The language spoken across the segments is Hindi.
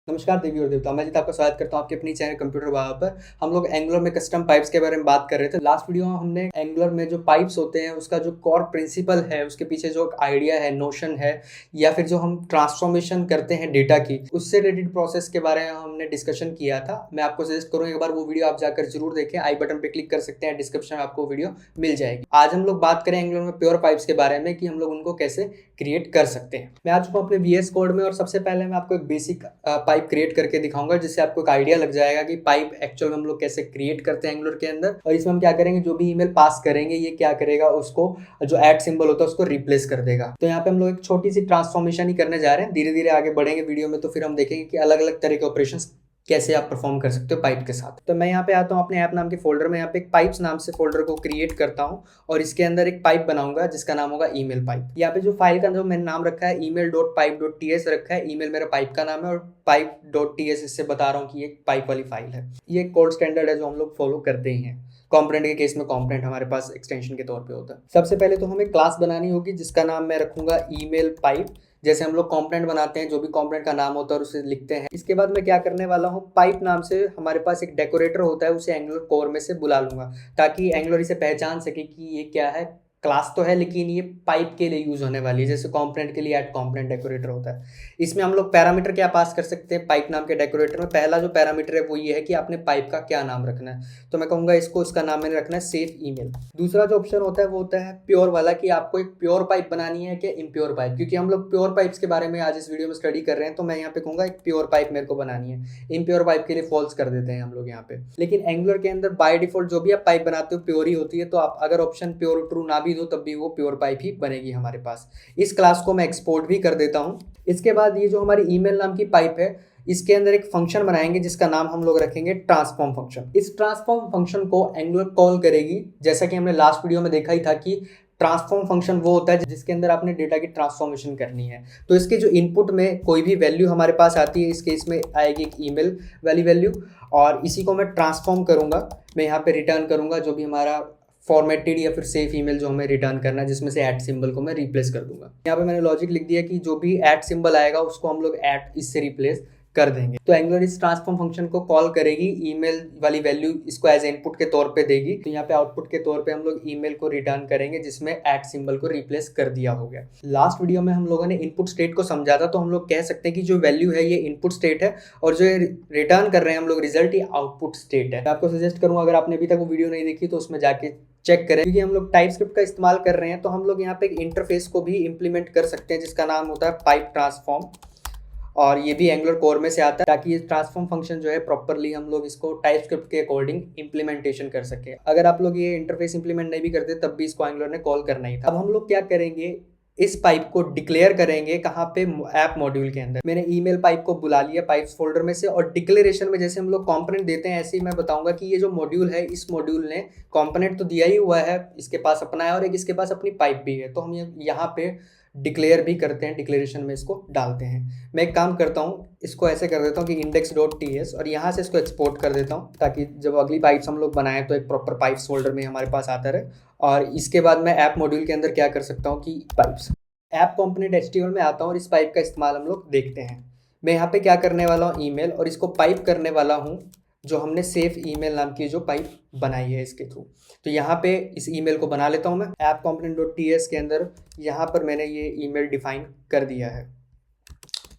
नमस्कार देवी और देवता, मैं जीत आपका स्वागत करता हूं आपके अपनी चैनल कंप्यूटर बाबा पर। हम लोग एंगुलर में कस्टम पाइप्स के बारे में बात कर रहे थे। लास्ट वीडियो में हमने एंगुलर में जो पाइप्स होते हैं उसका जो कोर प्रिंसिपल है, उसके पीछे जो आइडिया है, नोशन है, या फिर जो हम ट्रांसफॉर्मेशन करते हैं डेटा की, उससे रिलेटेड प्रोसेस के बारे में हमने डिस्कशन किया था। मैं आपको सजेस्ट करूँ एक बार वो वीडियो आप जाकर जरूर देखें। आई बटन पर क्लिक कर सकते हैं, डिस्क्रिप्शन में आपको वीडियो मिल जाएगी। आज हम लोग बात करें एंगुलर में प्योर पाइप्स के बारे में कि हम लोग उनको कैसे क्रिएट कर सकते हैं। मैं आ चुका हूं अपने VS कोड में और सबसे पहले मैं आपको एक बेसिक पाइप क्रिएट करके दिखाऊंगा, जिससे आपको एक आइडिया लग जाएगा कि पाइप एक्चुअल में हम लोग कैसे क्रिएट करते हैं एंगुलर के अंदर। और इसमें हम क्या करेंगे, जो भी ईमेल पास करेंगे ये क्या करेगा, उसको जो ऐड सिंबल होता है उसको रिप्लेस कर देगा। तो यहाँ पे हम लोग एक छोटी सी ट्रांसफॉर्मेशन ही करने जा रहे हैं। धीरे धीरे आगे बढ़ेंगे वीडियो में तो फिर हम देखेंगे कि अलग अलग तरह के ऑपरेशन कैसे आप परफॉर्म कर सकते हो पाइप के साथ। तो मैं यहाँ पे आता हूँ अपने ऐप नाम के फोल्डर में। यहाँ पे एक पाइप्स नाम से फोल्डर को क्रिएट करता हूँ और इसके अंदर एक पाइप बनाऊंगा जिसका नाम होगा ईमेल पाइप। यहाँ पे जो फाइल का जो मैंने नाम रखा है email.pipe.ts रखा है। ईमेल मेरा पाइप का नाम है और pipe.ts इससे बता रहा हूँ कि ये पाइप वाली फाइल है। ये एक कोड स्टैंडर्ड है जो हम लोग फॉलो करते ही हैं। कॉम्पोनेंट के केस में कॉम्पोनेंट हमारे पास एक्सटेंशन के तौर पे होता है। सबसे पहले तो हमें क्लास बनानी होगी जिसका नाम मैं रखूंगा ईमेल पाइप। जैसे हम लोग कंपोनेंट बनाते हैं, जो भी कंपोनेंट का नाम होता है और उसे लिखते हैं। इसके बाद मैं क्या करने वाला हूँ, पाइप नाम से हमारे पास एक डेकोरेटर होता है, उसे एंगुलर कोर में से बुला लूंगा ताकि एंगुलर इसे पहचान सके कि ये क्या है। क्लास तो है लेकिन ये पाइप के लिए यूज होने वाली है, जैसे कंपोनेंट के लिए ऐड कंपोनेंट डेकोरेटर होता है। इसमें हम लोग पैरामीटर क्या पास कर सकते हैं पाइप नाम के डेकोरेटर में। पहला जो पैरामीटर है वो ये है कि आपने पाइप का क्या नाम रखना है। तो मैं कहूंगा इसका नाम मैंने रखना है सेफ ईमेल। दूसरा जो ऑप्शन होता है वो होता है प्योर वाला, कि आपको एक प्योर पाइप बनानी है कि इम्प्योर पाइप। क्योंकि हम लोग प्योर पाइप्स के बारे में आज इस वीडियो में स्टडी कर रहे हैं, तो मैं यहाँ पे कहूंगा एक प्योर पाइप मेरे को बनानी है। इम्प्योर पाइप के लिए फॉल्स कर देते हैं हम लोग यहाँ पे। लेकिन एंगुलर के अंदर बाय डिफॉल्ट जो भी आप पाइप बनाते हो प्योर ही होती है। तो आप अगर ऑप्शन प्योर ट्रू ना भी दो तब भी वो प्योर पाइप ही बनेगी हमारे पास। इस क्लास को मैं एक्सपोर्ट भी कर देता हूँ। इसके बाद ये जो हमारी ईमेल नाम की पाइप है, इसके अंदर एक फंक्शन बनाएंगे जिसका नाम हम लोग रखेंगे ट्रांसफॉर्म फंक्शन। इस ट्रांसफॉर्म फंक्शन को एंगुलर कॉल करेगी। जैसा कि हमने लास्ट वीडियो में देखा ही था कि ट्रांसफॉर्म फंक्शन वो होता है जिसके अंदर आपने डेटा की ट्रांसफॉर्मेशन करनी है। तो इसके जो इनपुट में कोई भी वैल्यू हमारे पास आती है, इस केस में आएगी एक ईमेल वाली वैल्यू, और इसी को मैं ट्रांसफॉर्म करूंगा। मैं यहाँ पे रिटर्न करूंगा जो भी हमारा फॉर्मेटेड या फिर सेफ ईमेल जो हमें रिटर्न करना है, जिसमें से ऐट सिंबल को मैं रिप्लेस कर दूंगा। यहाँ पे मैंने लॉजिक लिख दिया कि जो भी ऐट सिंबल आएगा उसको हम लोग ऐट इससे रिप्लेस कर देंगे। तो एंगुलर इस ट्रांसफॉर्म फंक्शन को कॉल करेगी, ईमेल वाली वैल्यू इसको एज इनपुट के तौर पे देगी। तो यहाँ पे आउटपुट के तौर पे हम लोग ईमेल को रिटर्न करेंगे जिसमें ऐट सिंबल को रिप्लेस कर दिया हो गया। लास्ट वीडियो में हम लोगों ने इनपुट स्टेट को समझा था, तो हम लोग कह सकते हैं कि जो वैल्यू है ये इनपुट स्टेट है और जो रिटर्न कर रहे हैं हम लोग रिजल्ट, ये आउटपुट स्टेट है। मैं आपको सजेस्ट करूंगा अगर आपने अभी तक वो वीडियो नहीं देखी तो उसमें जाके चेक करें। क्योंकि हम लोग टाइपस्क्रिप्ट का इस्तेमाल कर रहे हैं तो हम लोग यहाँ पे एक इंटरफेस को भी इंप्लीमेंट कर सकते हैं जिसका नाम होता है पाइप ट्रांसफॉर्म, और ये भी एंगुलर कोर में से आता है ताकि ये ट्रांसफॉर्म फंक्शन जो है प्रॉपरली हम लोग इसको टाइपस्क्रिप्ट के अकॉर्डिंग इंप्लीमेंटेशन कर सके। अगर आप लोग ये इंटरफेस इंप्लीमेंट नहीं भी करते तब भी इसको एंगुलर ने कॉल करना ही था। अब हम लोग क्या करेंगे, इस पाइप को डिक्लेयर करेंगे कहाँ पे, ऐप मॉड्यूल के अंदर। मैंने ईमेल पाइप को बुला लिया पाइप्स फोल्डर में से, और डिक्लेरेशन में जैसे हम लोग कंपोनेंट देते हैं ऐसे ही मैं बताऊंगा कि ये जो मॉड्यूल है, इस मॉड्यूल ने कंपोनेंट तो दिया ही हुआ है, इसके पास अपना है और एक इसके पास अपनी पाइप भी है। तो हम यहाँ पे डिक्लेयर भी करते हैं, डिक्लेरेशन में इसको डालते हैं। मैं एक काम करता हूँ, इसको ऐसे कर देता हूँ कि index.ts, और यहाँ से इसको एक्सपोर्ट कर देता हूँ ताकि जब अगली पाइप्स हम लोग बनाएं तो एक प्रॉपर पाइप्स फोल्डर में हमारे पास आता रहे। और इसके बाद मैं ऐप मॉड्यूल के अंदर क्या कर सकता हूँ कि पाइप्स ऐप कंपोनेंट HTML में आता हूँ और इस पाइप का इस्तेमाल हम लोग देखते हैं। मैं यहाँ पे क्या करने वाला हूँ, ईमेल, और इसको पाइप करने वाला हूँ जो हमने सेफ ईमेल नाम की जो पाइप बनाई है इसके थ्रू। तो यहाँ पे इस ईमेल को बना लेता हूँ मैं ऐप component.ts के अंदर। यहाँ पर मैंने ये ईमेल डिफाइन कर दिया है,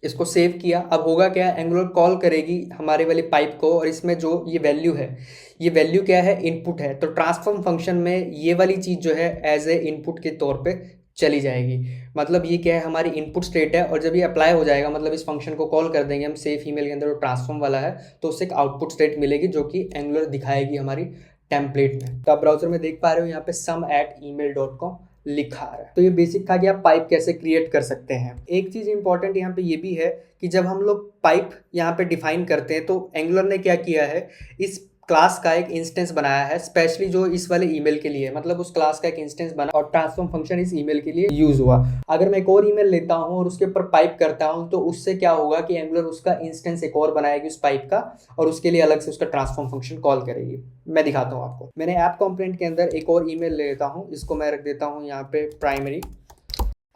इसको सेव किया। अब होगा क्या, एंगुलर कॉल करेगी हमारे वाली पाइप को, और इसमें जो ये वैल्यू है, ये वैल्यू क्या है, इनपुट है। तो ट्रांसफॉर्म फंक्शन में ये वाली चीज़ जो है एज ए इनपुट के तौर पे चली जाएगी। मतलब ये क्या है, हमारी इनपुट स्टेट है, और जब ये अप्लाई हो जाएगा, मतलब इस फंक्शन को कॉल कर देंगे हम सेफ ईमेल के अंदर, वो ट्रांसफॉर्म वाला है, तो उससे एक आउटपुट स्टेट मिलेगी जो कि एंगुलर दिखाएगी हमारी टेम्पलेट में। तो आप ब्राउजर में देख पा रहे हो यहाँ पे sum@email.com लिखा आ रहा है। तो ये बेसिक था कि आप पाइप कैसे क्रिएट कर सकते हैं। एक चीज इंपॉर्टेंट यहाँ पे ये भी है कि जब हम लोग पाइप यहाँ पे डिफाइन करते हैं तो एंगुलर ने क्या किया है, इस क्लास का एक इंस्टेंस बनाया है स्पेशली जो इस वाले ईमेल के लिए। मतलब उस क्लास का एक इंस्टेंस बना और ट्रांसफॉर्म फंक्शन इस ईमेल के लिए यूज हुआ। अगर मैं एक और ईमेल लेता हूँ और उसके ऊपर पाइप करता हूँ तो उससे क्या होगा कि एंगुलर उसका इंस्टेंस एक और बनाएगी उस पाइप का, और उसके लिए अलग से उसका ट्रांसफॉर्म फंक्शन कॉल करेगी। मैं दिखाता हूँ आपको। मैंने ऐप कंपोनेंट के अंदर एक और ईमेल ले लेता हूँ, इसको मैं रख देता हूँ यहाँ पे प्राइमरी।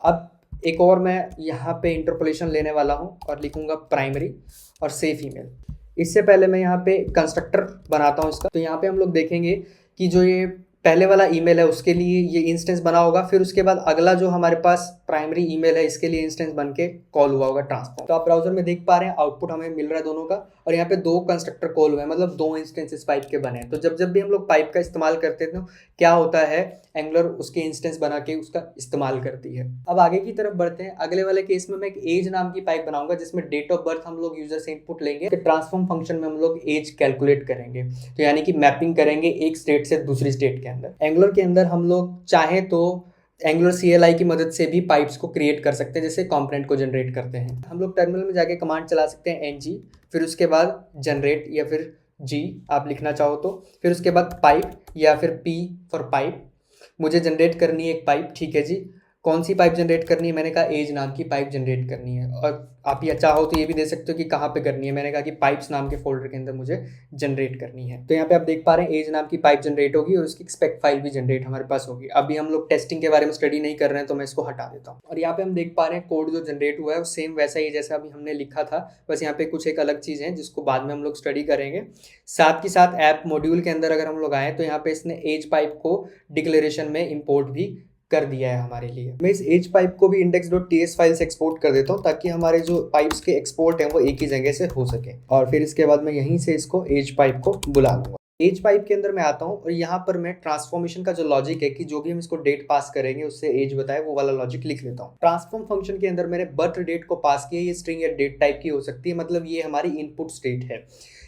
अब एक और मैं यहाँ पे इंटरपोलेशन लेने वाला हूँ और लिखूंगा प्राइमरी और सेफ ईमेल। इससे पहले मैं यहाँ पे कंस्ट्रक्टर बनाता हूँ इसका। तो यहाँ पे हम लोग देखेंगे कि जो ये पहले वाला ईमेल है उसके लिए ये इंस्टेंस बना होगा, फिर उसके बाद अगला जो हमारे पास प्राइमरी ईमेल है इसके लिए इंस्टेंस बन के कॉल हुआ होगा ट्रांसफॉर्म। तो आप ब्राउजर में देख पा रहे हैं आउटपुट हमें मिल रहा है दोनों का, और यहाँ पे 2 कंस्ट्रक्टर कॉल हुए हैं, मतलब 2 इंस्टेंसेस पाइप के बने हैं। तो जब जब भी हम लोग पाइप का इस्तेमाल करते हैं तो क्या होता है, एंगुलर उसके इंस्टेंस बना के उसका इस्तेमाल करती है। अब आगे की तरफ बढ़ते हैं। अगले वाले केस में मैं एक एज नाम की पाइप बनाऊंगा जिसमें डेट ऑफ बर्थ हम लोग यूजर से इनपुट लेंगे, ट्रांसफॉर्म फंक्शन में हम लोग एज कैलकुलेट करेंगे, तो यानी कि मैपिंग करेंगे एक स्टेट से दूसरी स्टेट के अंदर। एंगुलर के अंदर हम लोग चाहे तो एंगुलर CLI की मदद से भी पाइप्स को क्रिएट कर सकते हैं, जैसे कंपोनेंट को जनरेट करते हैं। हम लोग टर्मिनल में जाके कमांड चला सकते हैं ng, फिर उसके बाद जनरेट या फिर g आप लिखना चाहो तो, फिर उसके बाद पाइप या फिर p फॉर पाइप। मुझे जनरेट करनी है एक पाइप, ठीक है जी। कौन सी पाइप जनरेट करनी है, मैंने कहा एज नाम की पाइप जनरेट करनी है। और आप ये चाहो तो ये भी दे सकते हो कि कहाँ पे करनी है, मैंने कहा कि पाइप्स नाम के फोल्डर के अंदर मुझे जनरेट करनी है। तो यहाँ पे आप देख पा रहे हैं एज नाम की पाइप जनरेट होगी और उसकी स्पेक फाइल भी जनरेट हमारे पास होगी। अभी हम लोग टेस्टिंग के बारे में स्टडी नहीं कर रहे हैं तो मैं इसको हटा देता हूँ। और यहाँ पे हम देख पा रहे हैं कोड जो जनरेट हुआ है वो सेम वैसा ही जैसा अभी हमने लिखा था, बस यहाँ पे कुछ एक अलग चीज़ है जिसको बाद में हम लोग स्टडी करेंगे। साथ ही साथ ऐप मॉड्यूल के अंदर अगर हम लोग आए तो यहाँ पे इसने एज पाइप को डिक्लेरेशन में इम्पोर्ट भी कर दिया है हमारे लिए। मैं इस एज पाइप को भी index.ts फाइल से एक्सपोर्ट कर देता हूँ ताकि हमारे जो पाइप्स के एक्सपोर्ट हैं वो एक ही जगह से हो सके। और फिर इसके बाद मैं यहीं से इसको एज पाइप को बुला लूँगा। एज पाइप के अंदर मैं आता हूँ और यहाँ पर मैं ट्रांसफॉर्मेशन का जो लॉजिक है कि जो भी हम इसको डेट पास करेंगे उससे एज बताए वो वाला लॉजिक लिख लेता हूँ। ट्रांसफॉर्म फंक्शन के अंदर मैंने बर्थ डेट को पास किया, ये स्ट्रिंग या डेट टाइप की हो सकती है, मतलब ये हमारी इनपुट स्टेट है।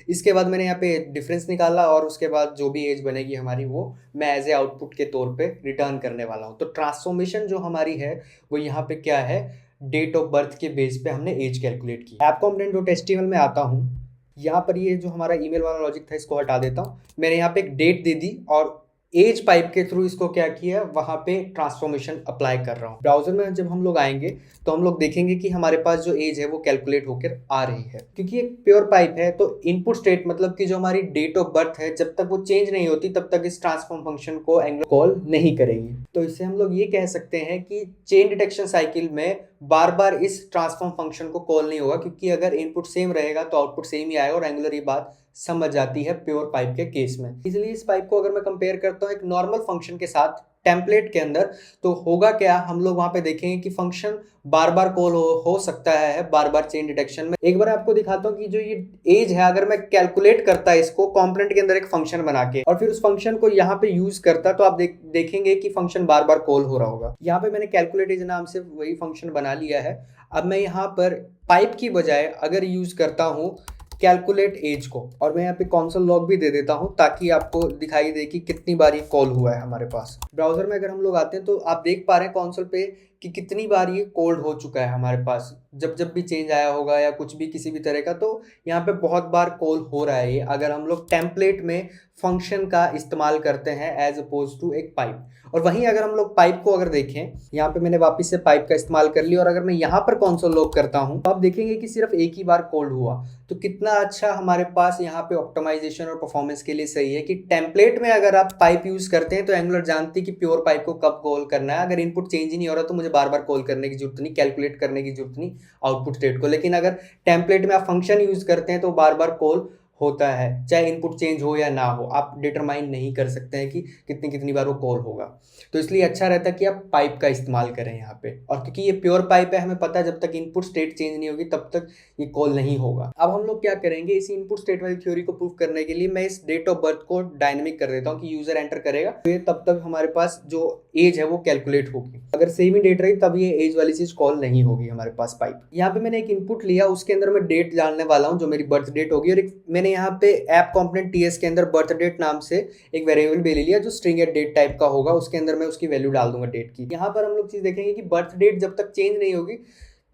इसके बाद मैंने यहाँ पे डिफरेंस निकाला और उसके बाद जो भी एज बनेगी हमारी वो मैं एज ए आउटपुट के तौर पे रिटर्न करने वाला हूँ। तो ट्रांसफॉर्मेशन जो हमारी है वो यहाँ पे क्या है, डेट ऑफ बर्थ के बेस पे हमने एज कैलकुलेट की। ऐप कंपोनेंट HTML में आता हूँ, यहाँ पर ये जो हमारा ईमेल वाला लॉजिक था इसको हटा देता हूँ। मैंने यहाँ पे एक डेट दे दी और एज पाइप के थ्रू इसको क्या किया, वहाँ पे ट्रांसफॉर्मेशन अप्लाई कर रहा हूँ। ब्राउजर में जब हम लोग आएंगे तो हम लोग देखेंगे कि हमारे पास जो एज है वो कैलकुलेट होकर आ रही है। क्योंकि एक प्योर पाइप है तो इनपुट स्टेट मतलब कि जो हमारी डेट ऑफ बर्थ है जब तक वो चेंज नहीं होती तब तक इस ट्रांसफॉर्म फंक्शन को एंगुलर कॉल नहीं करेगी। तो इससे हम लोग ये कह सकते हैं कि चेन डिटेक्शन साइकिल में बार बार इस ट्रांसफॉर्म फंक्शन को कॉल नहीं होगा, क्योंकि अगर इनपुट सेम रहेगा तो आउटपुट सेम ही आएगा और एंगुलर ये बात समझ जाती है प्योर पाइप के केस में। इसलिए इस पाइप को अगर मैं कंपेयर करता हूँ एक नॉर्मल फंक्शन के साथ टेम्पलेट के अंदर तो होगा क्या, हम लोग वहां पे देखेंगे कि फंक्शन बार बार कॉल हो सकता है बार बार चेन डिटेक्शन में। एक बार आपको दिखाता हूँ कि जो ये एज है अगर मैं कैलकुलेट करता इसको कंपोनेंट के अंदर एक फंक्शन बना के और फिर उस फंक्शन को यहाँ पे यूज करता तो आप देखेंगे कि फंक्शन बार बार कॉल हो रहा होगा। यहाँ पे मैंने कैलकुलेट एज नाम से वही फंक्शन बना लिया है। अब मैं यहाँ पर पाइप की बजाय अगर यूज करता हूँ कैलकुलेट एज को, और मैं यहाँ पे कॉन्सोल लॉग भी दे देता हूँ ताकि आपको दिखाई दे कि कितनी बार ये कॉल हुआ है हमारे पास। ब्राउजर में अगर हम लोग आते हैं तो आप देख पा रहे हैं कॉन्सोल पे कि कितनी बार ये कोल्ड हो चुका है हमारे पास, जब जब भी चेंज आया होगा या कुछ भी किसी भी तरह का, तो यहाँ पे बहुत बार कॉल हो रहा है ये अगर हम लोग टेम्पलेट में फंक्शन का इस्तेमाल करते हैं एज अपोज टू एक पाइप। और वहीं अगर हम लोग पाइप को अगर देखें, यहाँ पे मैंने वापस से पाइप का इस्तेमाल कर लिया और अगर मैं यहाँ पर कॉन्सोल लॉग करता हूँ तो आप देखेंगे कि सिर्फ एक ही बार कोल्ड हुआ। तो कितना अच्छा हमारे पास यहाँ पे ऑप्टिमाइजेशन और परफॉर्मेंस के लिए सही है कि टेम्पलेट में अगर आप पाइप यूज करते हैं तो एंगुलर जानती है कि प्योर पाइप को कब कॉल करना है। अगर इनपुट चेंज ही नहीं हो रहा तो मुझे बार बार कॉल करने की जरूरत नहीं, कैलकुलेट करने की जरूरत नहीं आउटपुट स्टेट को। लेकिन अगर टेम्पलेट में आप फंक्शन यूज करते हैं तो बार बार कॉल होता है, चाहे इनपुट चेंज हो या ना हो, आप डिटरमाइन नहीं कर सकते हैं कि कितनी कितनी बार वो कॉल होगा। तो इसलिए अच्छा रहता है कि आप पाइप का इस्तेमाल करें यहाँ पे। और क्योंकि ये प्योर पाइप है, हमें पता है जब तक इनपुट स्टेट चेंज नहीं होगी तब तक ये कॉल नहीं होगा। अब हम लोग क्या करेंगे, इस इनपुट स्टेट वाली थ्योरी को प्रूव करने के लिए मैं इस डेट ऑफ बर्थ को डायनेमिक कर देता हूँ कि यूजर एंटर करेगा तो ये तब तक हमारे पास जो एज है वो कैलकुलेट होगी। अगर सेम ही डेट रही तब ये एज वाली चीज कॉल नहीं होगी हमारे पास पाइप। यहाँ पे मैंने एक इनपुट लिया, उसके अंदर मैं डेट डालने वाला हूँ जो मेरी बर्थ डेट होगी, और एक मैंने यहाँ पे ऐप कंपोनेंट TS के अंदर बर्थ डेट नाम से एक वेरिएबल भी ले लिया जो स्ट्रिंग या डेट टाइप का होगा, उसके अंदर मैं उसकी वैल्यू डाल दूंगा डेट की। यहाँ पर हम लोग चीज देखेंगे कि बर्थ डेट जब तक चेंज नहीं होगी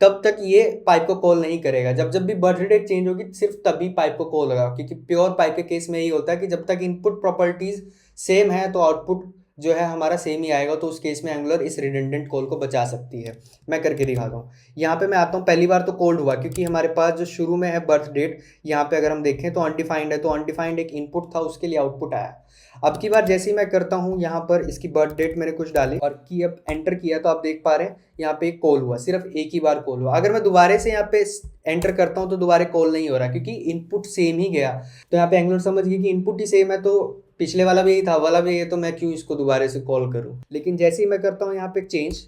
तब तक ये पाइप को कॉल नहीं करेगा। जब जब भी बर्थ डेट चेंज होगी सिर्फ तभी पाइप को कॉल होगा, क्योंकि प्योर पाइप के केस में यही होता है कि जब तक इनपुट प्रॉपर्टीज सेम है तो आउटपुट जो है हमारा सेम ही आएगा, तो उस केस में एंगुलर इस रिडंडेंट कॉल को बचा सकती है। मैं करके दिखाता हूँ। यहाँ पे मैं आता हूँ, पहली बार तो कोल्ड हुआ क्योंकि हमारे पास जो शुरू में है बर्थ डेट, यहाँ पे अगर हम देखें तो अनडिफाइंड है, तो अनडिफाइंड एक इनपुट था, उसके लिए आउटपुट आया। अब की बार जैसे ही मैं करता हूँ, यहाँ पर इसकी बर्थ डेट मैंने कुछ डाली और की अब एंटर किया, तो आप देख पा रहे हैं यहाँ पे एक कॉल हुआ, सिर्फ एक ही बार कॉल हुआ। अगर मैं दोबारा से यहाँ पे एंटर करता हूँ तो दोबारा कॉल नहीं हो रहा क्योंकि इनपुट सेम ही गया। तो यहाँ पे एंगुलर समझ गई कि इनपुट ही सेम है, तो पिछले वाला भी यही था, वाला भी यही है, तो मैं क्यों इसको दोबारा से कॉल करूँ। लेकिन जैसे ही मैं करता हूँ यहाँ पे चेंज,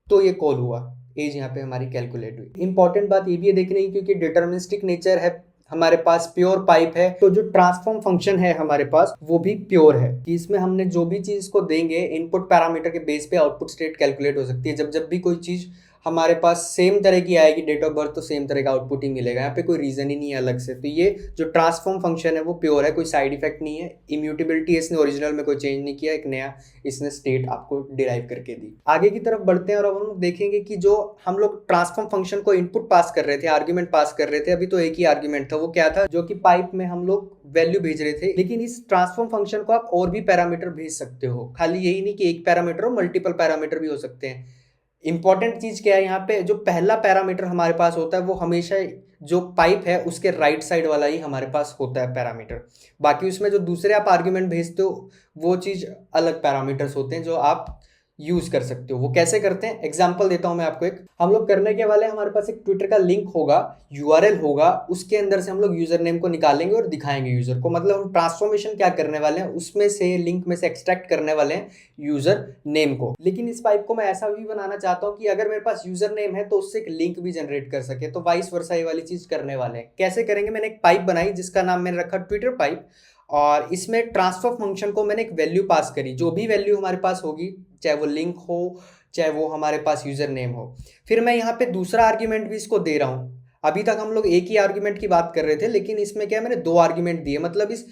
तो ये कॉल हुआ, एज यहाँ पे हमारी कैलकुलेट हुई। इंपॉर्टेंट बात ये भी है देखने की, क्योंकि डिटर्मिनिस्टिक नेचर है हमारे पास, प्योर पाइप है, तो जो ट्रांसफॉर्म फंक्शन है हमारे पास वो भी प्योर है कि इसमें हमने जो भी चीज को देंगे इनपुट पैरामीटर के बेस पे आउटपुट स्टेट कैलकुलेट हो सकती है। जब जब भी कोई चीज हमारे पास सेम तरह की आएगी डेट ऑफ बर्थ, तो सेम तरह का आउटपुट ही मिलेगा, यहाँ पे कोई रीजन ही नहीं है अलग से। तो ये जो ट्रांसफॉर्म फंक्शन है वो प्योर है, कोई साइड इफेक्ट नहीं है, इम्यूटेबिलिटी इसने ओरिजिनल में कोई चेंज नहीं किया, एक नया इसने स्टेट आपको डिराइव करके दी। आगे की तरफ बढ़ते हैं और अब हम लोग देखेंगे कि जो हम लोग ट्रांसफॉर्म फंक्शन को इनपुट पास कर रहे थे, आर्ग्यूमेंट पास कर रहे थे, अभी तो एक ही आर्ग्यूमेंट था, वो क्या था, जो कि पाइप में हम लोग वैल्यू भेज रहे थे। लेकिन इस ट्रांसफॉर्म फंक्शन को आप और भी पैरामीटर भेज सकते हो, खाली यही नहीं कि एक पैरामीटर हो, मल्टीपल पैरामीटर भी हो सकते हैं। इंपॉर्टेंट चीज क्या है यहाँ पे, जो पहला पैरामीटर हमारे पास होता है वो हमेशा जो पाइप है उसके राइट साइड वाला ही हमारे पास होता है पैरामीटर। बाकी उसमें जो दूसरे आप आर्ग्यूमेंट भेजते हो वो चीज अलग पैरामीटर्स होते हैं जो आप यूज कर सकते हो। वो कैसे करते हैं, एग्जांपल देता हूं मैं आपको। एक हम लोग करने के वाले, हमारे पास एक ट्विटर का लिंक होगा, यूआरएल होगा, उसके अंदर से हम लोग यूजर नेम को निकालेंगे और दिखाएंगे यूजर को। मतलब हम ट्रांसफॉर्मेशन क्या करने वाले हैं, उसमें से लिंक में से एक्सट्रैक्ट करने वाले हैं यूजर नेम को। लेकिन इस पाइप को मैं ऐसा भी बनाना चाहता हूँ कि अगर मेरे पास यूजर नेम है तो उससे एक लिंक भी जनरेट कर सके, तो वाइस वर्सा ये वाली चीज करने वाले हैं। कैसे करेंगे, मैंने एक पाइप बनाई जिसका नाम मैंने रखा ट्विटर पाइप, और इसमें ट्रांसफर फंक्शन को मैंने एक वैल्यू पास करी, जो भी वैल्यू हमारे पास होगी, चाहे वो लिंक हो चाहे वो हमारे पास यूजर नेम हो। फिर मैं यहाँ पे दूसरा आर्ग्यूमेंट भी इसको दे रहा हूँ। अभी तक हम लोग एक ही आर्ग्यूमेंट की बात कर रहे थे, लेकिन इसमें क्या है, मैंने दो आर्ग्यूमेंट दिए। मतलब इस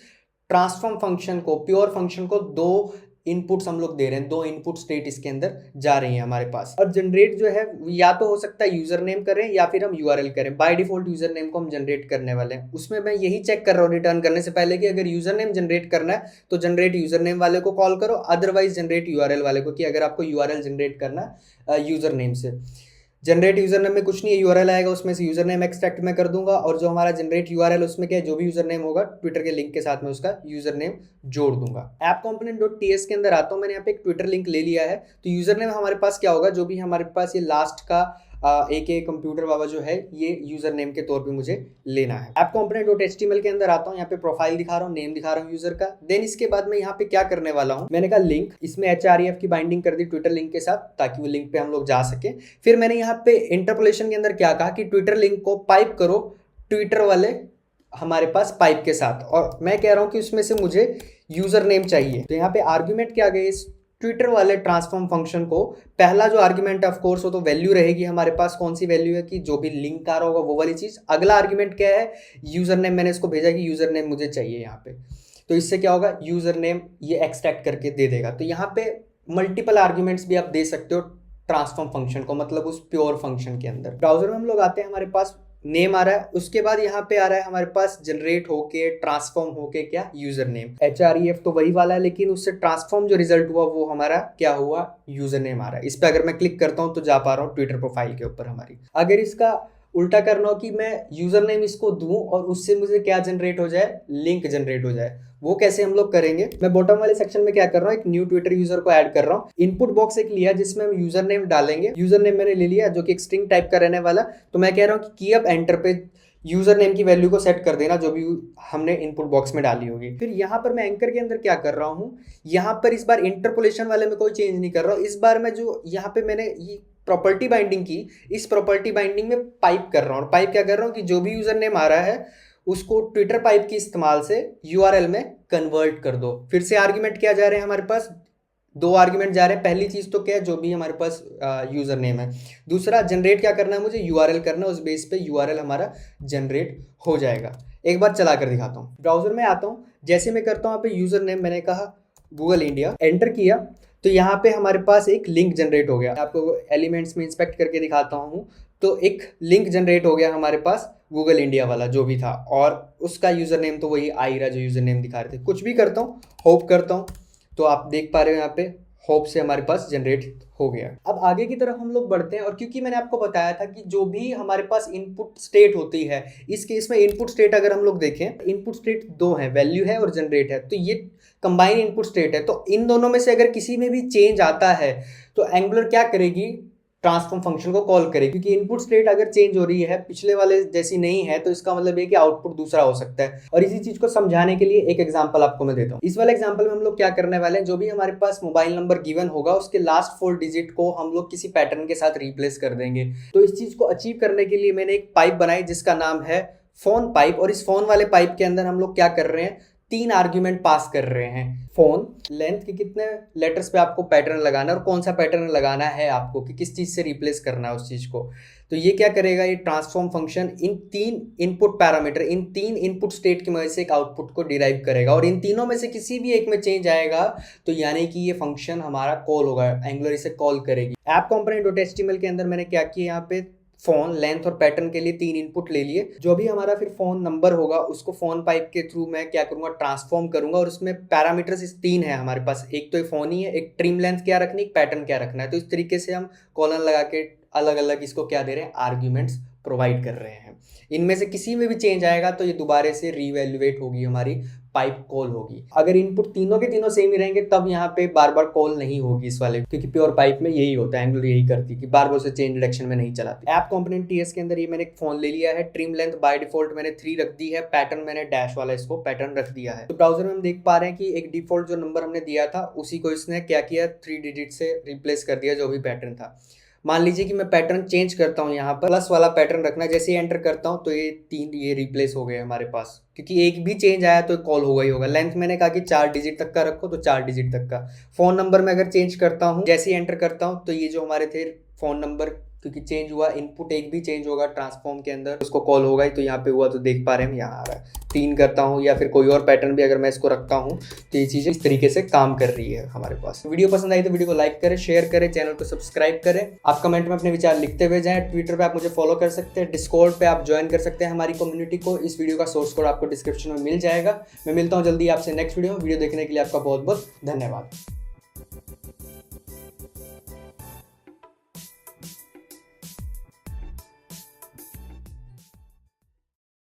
ट्रांसफॉर्म फंक्शन को, प्योर फंक्शन को, दो इनपुट्स हम लोग दे रहे हैं, दो इनपुट स्टेट इसके अंदर जा रही हैं हमारे पास। और जनरेट जो है या तो हो सकता है यूजर नेम करें या फिर हम यूआरएल करें। बाय डिफॉल्ट यूजर नेम को हम जनरेट करने वाले हैं। उसमें मैं यही चेक कर रहा हूँ रिटर्न करने से पहले कि अगर यूजर नेम जनरेट करना है तो जनरेट यूजर नेम वाले को कॉल करो, अदरवाइज जनरेट यूआरएल वाले को, कि अगर आपको यूआरएल जनरेट करना यूजर नेम से। जनरेट यूजर नेम में कुछ नहीं है, यूआरएल आएगा, उसमें से यूजर नेम एक्सट्रैक्ट मैं कर दूंगा, और जो हमारा जनरेट यूआरएल उसमें क्या है, जो भी यूजर नेम होगा ट्विटर के लिंक के साथ में उसका यूजर नेम जोड़ दूंगा। ऐप कंपोनेंट डॉट टीएस के अंदर आता हूं, मैंने यहाँ पे एक ट्विटर लिंक ले लिया है। तो यूजर नेम हमारे पास क्या होगा, जो भी हमारे पास ये लास्ट का AK कंप्यूटर बाबा जो है, ये यूजर नेम के तौर पे मुझे लेना है। ऐप कंपोनेंट डॉट एचटीएमएल के अंदर आता हूँ, यहाँ पे प्रोफाइल दिखा रहा हूँ, नेम दिखा रहा हूँ यूजर का। देन इसके बाद मैं यहाँ पे क्या करने वाला हूँ, मैंने कहा लिंक, इसमें HREF की बाइंडिंग कर दी ट्विटर लिंक के साथ, ताकि वो लिंक पे हम लोग जा सके। फिर मैंने यहाँ पे इंटरपोलेशन के अंदर क्या कहा कि ट्विटर लिंक को पाइप करो ट्विटर वाले हमारे पास पाइप के साथ, और मैं कह रहा हूँ कि उसमें से मुझे यूजर नेम चाहिए। तो यहाँ पे आर्ग्यूमेंट क्या गए, इस ट्विटर वाले ट्रांसफॉर्म फंक्शन को पहला जो आर्ग्यूमेंट ऑफ कोर्स हो तो वैल्यू रहेगी हमारे पास, कौन सी वैल्यू है कि जो भी लिंक आ रहा होगा वो वाली चीज। अगला आर्ग्यूमेंट क्या है, यूजर नेम, मैंने इसको भेजा कि यूजर नेम मुझे चाहिए यहाँ पे। तो इससे क्या होगा, यूजर नेम ये एक्सट्रैक्ट करके दे देगा। तो यहाँ पे मल्टीपल आर्ग्यूमेंट्स भी आप दे सकते हो ट्रांसफॉर्म फंक्शन को, मतलब उस प्योर फंक्शन के अंदर। ब्राउजर में हम लोग आते हैं, हमारे पास नेम आ रहा है, उसके बाद यहाँ पे आ रहा है हमारे पास जनरेट होके ट्रांसफॉर्म होके क्या, यूजर नेम। HREF तो वही वाला है, लेकिन उससे ट्रांसफॉर्म जो रिजल्ट हुआ वो हमारा क्या हुआ, यूजर नेम आ रहा है। इस पे अगर मैं क्लिक करता हूँ तो जा पा रहा हूँ ट्विटर प्रोफाइल के ऊपर हमारी। अगर इसका उल्टा करना हो कि मैं यूजर नेम इसको दूं और उससे मुझे क्या जनरेट हो जाए, लिंक जनरेट हो जाए, वो कैसे हम लोग करेंगे। मैं बॉटम वाले सेक्शन में क्या कर रहा हूँ, एक न्यू ट्विटर यूजर को ऐड कर रहा हूँ। इनपुट बॉक्स एक लिया जिसमें हम यूजर नेम डालेंगे, यूजर नेम मैंने ले लिया जो कि एक स्ट्रिंग टाइप का रहने वाला। तो मैं कह रहा हूँ कि अब एंटर पे यूजर नेम की वैल्यू को सेट कर देना जो भी हमने इनपुट बॉक्स में डाली होगी। फिर यहाँ पर मैं एंकर के अंदर क्या कर रहा हूँ, यहाँ पर इस बार इंटरपोलेशन वाले में कोई चेंज नहीं कर रहा हूँ। इस बार मैं जो यहाँ पे मैंने ये प्रॉपर्टी बाइंडिंग की, इस प्रॉपर्टी बाइंडिंग में पाइप कर रहा हूँ। और पाइप क्या कर रहा हूँ कि जो भी यूजर नेम आ रहा है उसको ट्विटर पाइप के इस्तेमाल से यूआरएल में कन्वर्ट कर दो। फिर से आर्ग्यूमेंट क्या जा रहे हैं हमारे पास, दो आर्ग्यूमेंट जा रहे हैं। पहली चीज तो क्या है, जो भी हमारे पास यूजर नेम है। दूसरा जनरेट क्या करना है, मुझे यूआरएल करना है, उस बेस पे यूआरएल हमारा जनरेट हो जाएगा। एक बार चला कर दिखाता हूँ। ब्राउजर में आता हूँ, जैसे मैं करता हूँ यहाँ पे यूजर नेम मैंने कहा गूगल इंडिया, एंटर किया तो यहाँ पे हमारे पास एक लिंक जनरेट हो गया। आपको एलिमेंट्स में इंस्पेक्ट करके दिखाता हूँ, तो एक लिंक जनरेट हो गया हमारे पास गूगल इंडिया वाला जो भी था, और उसका यूजर नेम तो वही आ ही रहा जो यूजर नेम दिखा रहे थे। कुछ भी करता हूँ, होप करता हूँ, तो आप देख पा रहे हो यहाँ पे होप से हमारे पास जनरेट हो गया। अब आगे की तरफ हम लोग बढ़ते हैं, और क्योंकि मैंने आपको बताया था कि जो भी हमारे पास इनपुट स्टेट होती है, इस केस में इनपुट स्टेट अगर हम लोग देखें, इनपुट स्टेट दो है, वैल्यू है और जनरेट है, तो ये कंबाइन इनपुट स्टेट है। तो इन दोनों में से अगर किसी में भी चेंज आता है तो एंगुलर क्या करेगी, ट्रांसफॉर्म फंक्शन को कॉल करेगी, क्योंकि इनपुट स्टेट अगर चेंज हो रही है, पिछले वाले जैसी नहीं है, तो इसका मतलब है कि आउटपुट दूसरा हो सकता है। और इसी चीज को समझाने के लिए एक एग्जांपल आपको मैं देता हूँ। इस वाले एग्जांपल में हम लोग क्या करने वाले हैं, जो भी हमारे पास मोबाइल नंबर गिवन होगा उसके लास्ट 4 डिजिट को हम लोग किसी पैटर्न के साथ रिप्लेस कर देंगे। तो इस चीज को अचीव करने के लिए मैंने एक पाइप बनाई जिसका नाम है फोन पाइप, और इस फोन वाले पाइप के अंदर हम लोग क्या कर रहे हैं, 3 आर्ग्यूमेंट पास कर रहे हैं। फोन लेंथ के कितने लेटर्स पे आपको पैटर्न लगाना है और कौन सा पैटर्न लगाना है आपको, कि किस चीज से रिप्लेस करना है उस चीज को। तो ये क्या करेगा, ये transform function in 3 input parameter, in 3 input state की मदद से एक आउटपुट को डिराइव करेगा, और इन तीनों में से किसी भी एक में चेंज आएगा तो यानी कि ये फंक्शन हमारा कॉल होगा, एंगुलर इसे कॉल करेगी। ऐप कंपोनेंट डॉट एचटीएमएल के अंदर मैंने क्या किया, यहाँ पे फोन लेंथ और पैटर्न के लिए 3 इनपुट ले लिए। जो भी हमारा फिर फोन नंबर होगा उसको फोन पाइप के थ्रू मैं क्या करूंगा, ट्रांसफॉर्म करूंगा, और उसमें पैरामीटर्स इस 3 है हमारे पास, एक तो फोन ही है, एक ट्रिम लेंथ क्या रखनी, एक पैटर्न क्या रखना है। तो इस तरीके से हम कॉलन लगा के अलग अलग इसको क्या दे रहे हैं, आर्ग्यूमेंट्स प्रोवाइड कर रहे हैं। इनमें से किसी में भी चेंज आएगा तो ये दोबारा से रीवैल्यूएट होगी, हमारी पाइप कॉल होगी। अगर इनपुट तीनों के तीनों सेम ही रहेंगे तब यहाँ पे बार बार कॉल नहीं होगी इस वाले, क्योंकि प्योर पाइप में यही होता है, एंगुलर यही करती है कि बार बार से चेंज डायरेक्शन में नहीं चलाती। ऐप कंपोनेंट टीएस के अंदर ये मैंने एक फोन ले लिया है, ट्रिम लेंथ बाय डिफॉल्ट मैंने 3 रख दी है, पैटर्न मैंने डैश वाला इसको पैटर्न रख दिया है। तो ब्राउजर में हम देख पा रहे हैं कि एक डिफॉल्ट जो नंबर हमने दिया था उसी को इसने क्या किया, 3 डिजिट से रिप्लेस कर दिया जो भी पैटर्न था। मान लीजिए कि मैं पैटर्न चेंज करता हूँ, यहाँ पर प्लस वाला पैटर्न रखना, जैसे ही एंटर करता हूँ तो ये 3 ये रिप्लेस हो गए हमारे पास, क्योंकि एक भी चेंज आया तो कॉल होगा ही होगा। लेंथ मैंने कहा कि 4 डिजिट तक का रखो, तो 4 डिजिट तक का। फोन नंबर में अगर चेंज करता हूँ, जैसे ही एंटर करता हूँ तो ये जो हमारे थे फोन नंबर, क्योंकि चेंज हुआ, इनपुट एक भी चेंज होगा ट्रांसफॉर्म के अंदर, उसको कॉल होगा ही। तो यहाँ पे हुआ तो देख पा रहे हैं हम, यहाँ आ रहा है। 3 करता हूँ या फिर कोई और पैटर्न भी अगर मैं इसको रखता हूँ तो ये चीज़ें इस तरीके से काम कर रही है हमारे पास। वीडियो पसंद आई तो वीडियो को लाइक करें, शेयर करें, चैनल को सब्सक्राइब करें। आप कमेंट में अपने विचार लिखते हुए जाएं। ट्विटर पे आप मुझे फॉलो कर सकते हैं, डिस्कॉर्ड पे आप ज्वाइन कर सकते हैं हमारी कम्युनिटी को। इस वीडियो का सोर्स कोड आपको डिस्क्रिप्शन में मिल जाएगा। मैं मिलता हूँ जल्दी आपसे नेक्स्ट वीडियो में। वीडियो देखने के लिए आपका बहुत बहुत धन्यवाद।